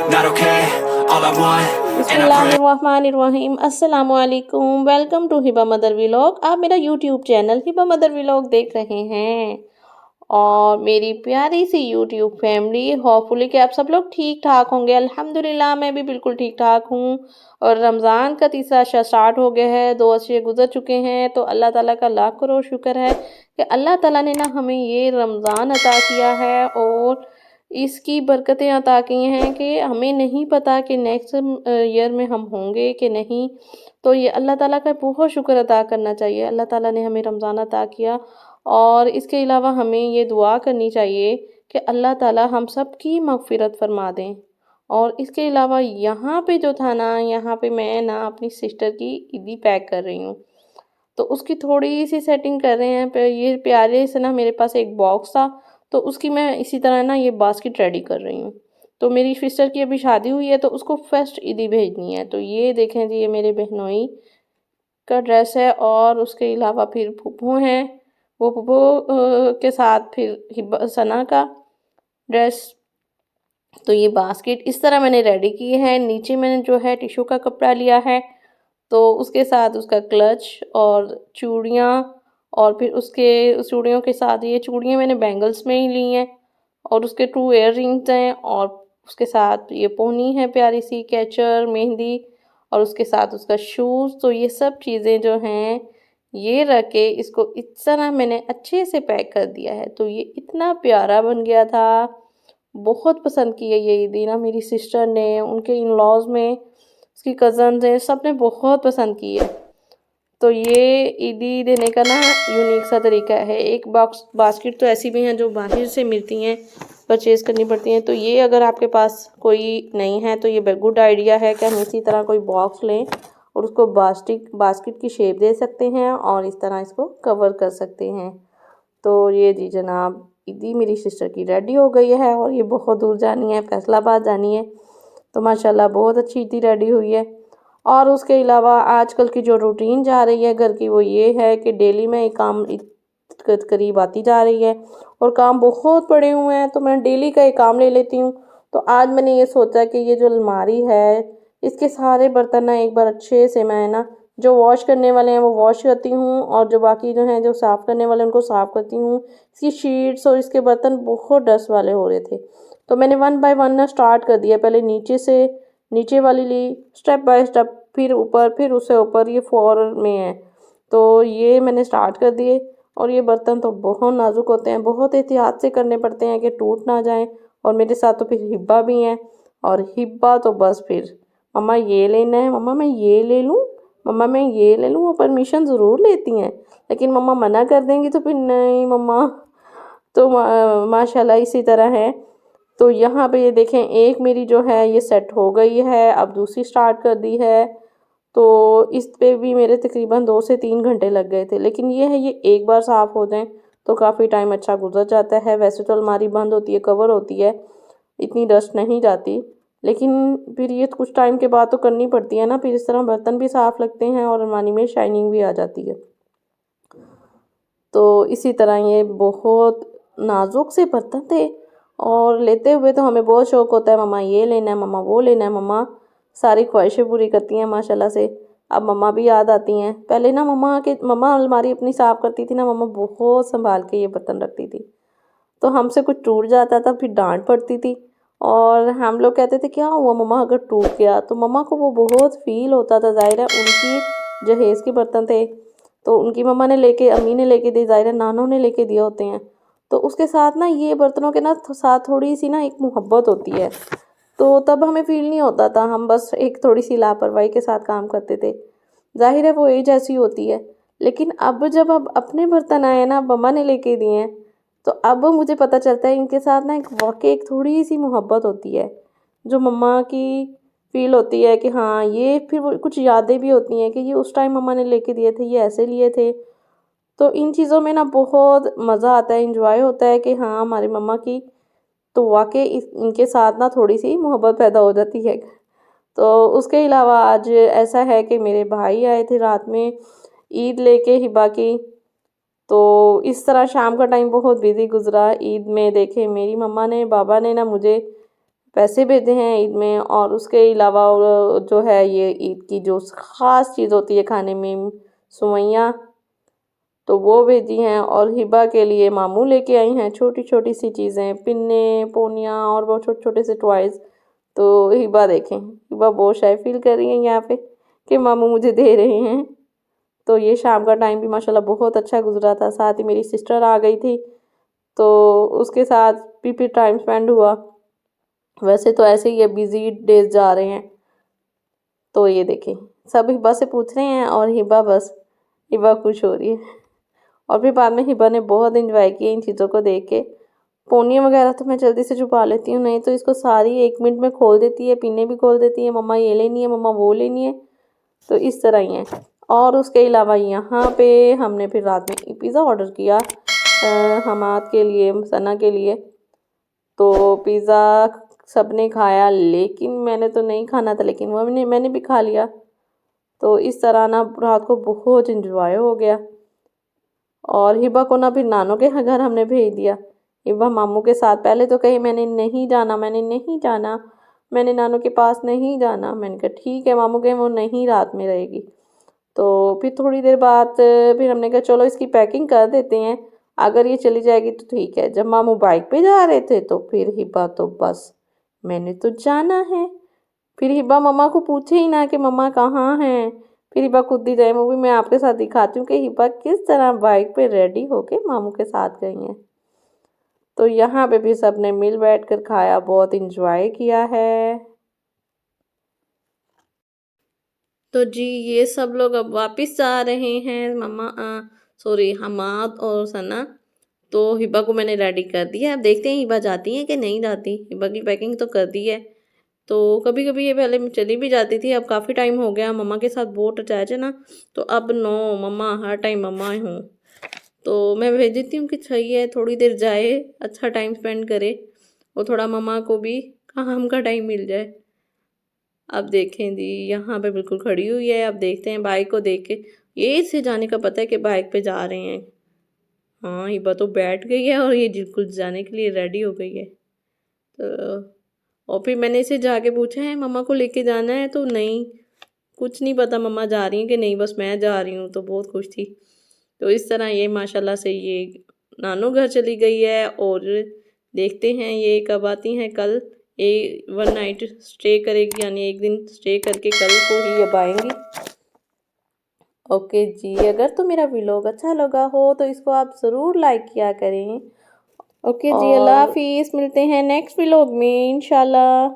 not okay. All I want, and I pray. बिस्मिल्लाहिर्रहमानिर्रहीम अस्सलामुअलैकुम। Welcome to Hiba mother vlog. आप मेरा YouTube channel Hiba mother vlog देख रहे हैं और मेरी प्यारी सी यूट्यूब फैमिली, होपफुली कि आप सब लोग ठीक ठाक होंगे। अल्हम्दुलिल्लाह मैं भी बिल्कुल ठीक ठाक हूँ। और रमज़ान का तीसरा अशरा स्टार्ट हो गया है, 2 अशरे गुजर चुके हैं। तो अल्लाह ताला का लाख करोड़ शुक्र है कि अल्लाह ताला ने ना हमें ये रमज़ान अता किया है और इसकी बरकतें अता की हैं कि हमें नहीं पता कि नेक्स्ट ईयर में हम होंगे कि नहीं। तो ये अल्लाह ताला का बहुत शुक्र अदा करना चाहिए। अल्लाह ताला ने हमें रमज़ान अता किया और इसके अलावा हमें ये दुआ करनी चाहिए कि अल्लाह ताला हम सब की मग़फ़िरत फ़रमा दें। और इसके अलावा यहाँ पे जो था ना, यहाँ पे मैं ना अपनी सिस्टर की ईदी पैक कर रही हूँ। तो उसकी थोड़ी-सी सेटिंग कर रहे हैं। ये प्यारे से ना मेरे पास एक बॉक्स था, तो उसकी मैं इसी तरह ना ये बास्केट रेडी कर रही हूँ। तो मेरी सिस्टर की अभी शादी हुई है तो उसको फर्स्ट ईदी भेजनी है। तो ये देखें जी, ये मेरे बहनोई का ड्रेस है और उसके अलावा फिर फूफू हैं, वो फूफू के साथ फिर सना का ड्रेस। तो ये बास्केट इस तरह मैंने रेडी की है। नीचे मैंने जो है टिश्यू का कपड़ा लिया है, तो उसके साथ उसका क्लच और चूड़ियाँ, और फिर उसके उस चूड़ियों के साथ ये चूड़ियाँ मैंने बैंगल्स में ही ली हैं और उसके 2 ईयर रिंग्स हैं और उसके साथ ये पोनी है प्यारी सी, कैचर, मेहंदी और उसके साथ उसका शूज़। तो ये सब चीज़ें जो हैं ये रख के इसको इस तरह मैंने अच्छे से पैक कर दिया है। तो ये इतना प्यारा बन गया था, बहुत पसंद की है ये ईदी ना मेरी सिस्टर ने, उनके इन-लॉज़ में, उसकी कज़न्स हैं, सब ने बहुत पसंद की है। तो ये ईदी देने का ना यूनिक सा तरीका है। एक बास्केट तो ऐसी भी हैं जो बाहर से मिलती हैं, परचेज़ करनी पड़ती हैं। तो ये अगर आपके पास कोई नहीं है तो ये गुड आइडिया है कि हम इसी तरह कोई बॉक्स लें और उसको बास्केट की शेप दे सकते हैं और इस तरह इसको कवर कर सकते हैं। तो ये जी जनाब, ईदी मेरी सिस्टर की रेडी हो गई है और ये बहुत दूर जानी है, फैसलाबाद जानी है। तो माशाल्लाह बहुत अच्छी ईदी रेडी हुई है। और उसके अलावा आजकल की जो रूटीन जा रही है घर की, वो ये है कि डेली में एक काम करीब आती जा रही है और काम बहुत पड़े हुए हैं, तो मैं डेली का एक काम ले लेती हूँ। तो आज मैंने ये सोचा कि ये जो अलमारी है, इसके सारे बर्तन ना एक बार अच्छे से मैं ना जो वॉश करने वाले हैं वो वॉश करती हूँ और जो बाकी जो हैं जो साफ़ करने वाले उनको साफ़ करती हूँ। इसकी शीट्स और इसके बर्तन बहुत डस्ट वाले हो रहे थे, तो मैंने 1 बाय 1 ना स्टार्ट कर दिया। पहले नीचे से नीचे वाली ली, स्टेप बाय स्टेप, फिर ऊपर, फिर उससे ऊपर, ये 4 में है। तो ये मैंने स्टार्ट कर दिए और ये बर्तन तो बहुत नाजुक होते हैं, बहुत एहतियात से करने पड़ते हैं कि टूट ना जाएं। और मेरे साथ तो फिर हिब्बा भी हैं और हिब्बा तो बस फिर मम्मा ये लेना है, मम्मा मैं ये ले लूँ, मम्मा मैं ये ले लूँ। वो परमिशन ज़रूर लेती हैं, लेकिन मम्मा मना कर देंगी तो फिर नहीं मम्मा। तो माशाल्लाह इसी तरह है। तो यहाँ पे ये देखें, एक मेरी जो है ये सेट हो गई है, अब दूसरी स्टार्ट कर दी है। तो इस पे भी मेरे तकरीबन 2 से 3 घंटे लग गए थे, लेकिन ये है ये एक बार साफ़ हो जाएं तो काफ़ी टाइम अच्छा गुजर जाता है। वैसे तो अलमारी बंद होती है, कवर होती है, इतनी डस्ट नहीं जाती, लेकिन फिर ये कुछ टाइम के बाद तो करनी पड़ती है ना। फिर इस तरह बर्तन भी साफ़ लगते हैं और अलमारी में शाइनिंग भी आ जाती है। तो इसी तरह ये बहुत नाजुक से बर्तन थे और लेते हुए तो हमें बहुत शौक़ होता है, मम्मा ये लेना है, मम्मा वो लेना है। मम्मा सारी ख्वाहिशें पूरी करती हैं माशाल्लाह से। अब मम्मा भी याद आती हैं। पहले ना मम्मा अलमारी अपनी साफ़ करती थी ना, मम्मा बहुत संभाल के ये बर्तन रखती थी। तो हमसे कुछ टूट जाता था फिर डांट पड़ती थी और हम लोग कहते थे क्या हुआ मम्मा अगर टूट गया। तो मम्मा को वो बहुत फील होता था, ज़ाहिर है उनकी जहेज़ के बर्तन थे तो उनकी मम्मा ने लेके, अम्मी ने लेके दिए, ज़ाहिर है नानों ने लेके दिए होते हैं। तो उसके साथ ना ये बर्तनों के ना साथ थोड़ी सी ना एक मोहब्बत होती है, तो तब हमें फ़ील नहीं होता था, हम बस एक थोड़ी सी लापरवाही के साथ काम करते थे। ज़ाहिर है वो एज ऐसी होती है। लेकिन अब अपने बर्तन आए ना, मम्मा ने लेके दिए हैं, तो अब मुझे पता चलता है इनके साथ ना एक वाक़ई एक थोड़ी-सी मोहब्बत होती है, जो मम्मा की फ़ील होती है कि हाँ, ये फिर वो कुछ यादें भी होती हैं कि ये उस टाइम मम्मा ने लेके दिए थे, ये ऐसे लिए थे। तो इन चीज़ों में ना बहुत मज़ा आता है, एन्जॉय होता है कि हाँ, हमारी मम्मा की तो वाक़ई इनके साथ ना थोड़ी-सी मोहब्बत पैदा हो जाती है। तो उसके अलावा आज ऐसा है कि मेरे भाई आए थे रात में ईद लेके हिबा की। तो इस तरह शाम का टाइम बहुत बिज़ी गुज़रा। ईद में देखें मेरी मम्मा ने, बाबा ने ना मुझे पैसे भेजे हैं ईद में। और उसके अलावा जो है ये ईद की जो ख़ास चीज़ होती है खाने में, सुवैयाँ, तो वो भेजी हैं। और हिबा के लिए मामू लेके आई हैं छोटी छोटी सी चीज़ें, पिन्ने, पोनियाँ और बहुत छोटे छोटे से टॉयज़। तो हिबा देखें, हिबा बहुत शाय फील कर रही है यहाँ पे कि मामू मुझे दे रहे हैं। तो ये शाम का टाइम भी माशाल्लाह बहुत अच्छा गुजरा था। साथ ही मेरी सिस्टर आ गई थी, तो उसके साथ भी टाइम स्पेंड हुआ। वैसे तो ऐसे ही ये बिज़ी डेज जा रहे हैं। तो ये देखें, सब हिबा से पूछ रहे हैं और हिबा खुश हो रही है। और फिर बाद में हिबा ने बहुत इंजॉय किया इन चीज़ों को देख के। पोनियाँ वगैरह तो मैं जल्दी से छुपा लेती हूँ, नहीं तो इसको सारी 1 मिनट में खोल देती है, पिन्ने भी खोल देती है, मम्मा ये लेनी है, मम्मा वो लेनी है। तो इस तरह ही है। और उसके अलावा यहाँ पे हमने फिर रात में पिज़्ज़ा ऑर्डर किया हमाद के लिए, सना के लिए। तो पिज़्ज़ा सबने खाया, लेकिन मैंने तो नहीं खाना था, लेकिन मैंने भी खा लिया। तो इस तरह ना रात को बहुत इंजॉय हो गया। और हिबा को ना फिर नानों के घर हमने भेज दिया। हिबा मामू के साथ पहले तो कही मैंने नहीं जाना, मैंने नानों के पास नहीं जाना। मैंने कहा ठीक है, मामू कहे वो नहीं रात में रहेगी। तो फिर थोड़ी देर बाद फिर हमने कहा चलो इसकी पैकिंग कर देते हैं, अगर ये चली जाएगी तो ठीक है। जब मामू बाइक पे जा रहे थे तो फिर हिबा तो बस मैंने तो जाना है। फिर हिबा मम्मा को पूछे ही ना कि मम्मा कहाँ हैं। फिर हिबा खुद ही जाए। वो भी मैं आपके साथ दिखाती हूँ कि हिबा किस तरह बाइक पे रेडी होके मामू के साथ गई हैं। तो यहाँ पे भी सबने मिल बैठ कर खाया, बहुत इंजॉय किया है। तो जी ये सब लोग अब वापस जा रहे हैं, सॉरी हमाद और सना। तो हिबा को मैंने रेडी कर दिया, अब देखते हैं हिबा जाती है कि नहीं जाती। हिबा की पैकिंग तो कर दी है। तो कभी कभी ये पहले चली भी जाती थी, अब काफ़ी टाइम हो गया, मम्मा के साथ बहुत अटैच है ना, तो अब नो, मम्मा हर टाइम मम्मा हूँ। तो मैं भेज देती हूँ कि सही है, थोड़ी देर जाए, अच्छा टाइम स्पेंड करे और थोड़ा मम्मा को भी काम का टाइम मिल जाए। अब देखें जी यहाँ पे बिल्कुल खड़ी हुई है। अब देखते हैं, बाइक को देख के ये इससे जाने का पता है कि बाइक पे जा रहे हैं। हाँ हिबा तो बैठ गई है और ये बिल्कुल जाने के लिए रेडी हो गई है। तो और फिर मैंने इसे जाके पूछा है मम्मा को लेके जाना है, तो नहीं, कुछ नहीं पता मम्मा जा रही हैं कि नहीं, बस मैं जा रही हूँ। तो बहुत खुश थी। तो इस तरह ये माशाल्लाह से ये नानू घर चली गई है। और देखते हैं ये कब आती हैं। कल ये 1 नाइट स्टे करेगी, यानी 1 दिन स्टे करके कल को ही अब आएंगी। ओके जी, अगर तो मेरा व्लॉग अच्छा लगा हो तो इसको आप ज़रूर लाइक किया करें। ओके जी, अल्लाह हाफिज़, मिलते हैं नेक्स्ट व्लॉग में इंशाल्लाह।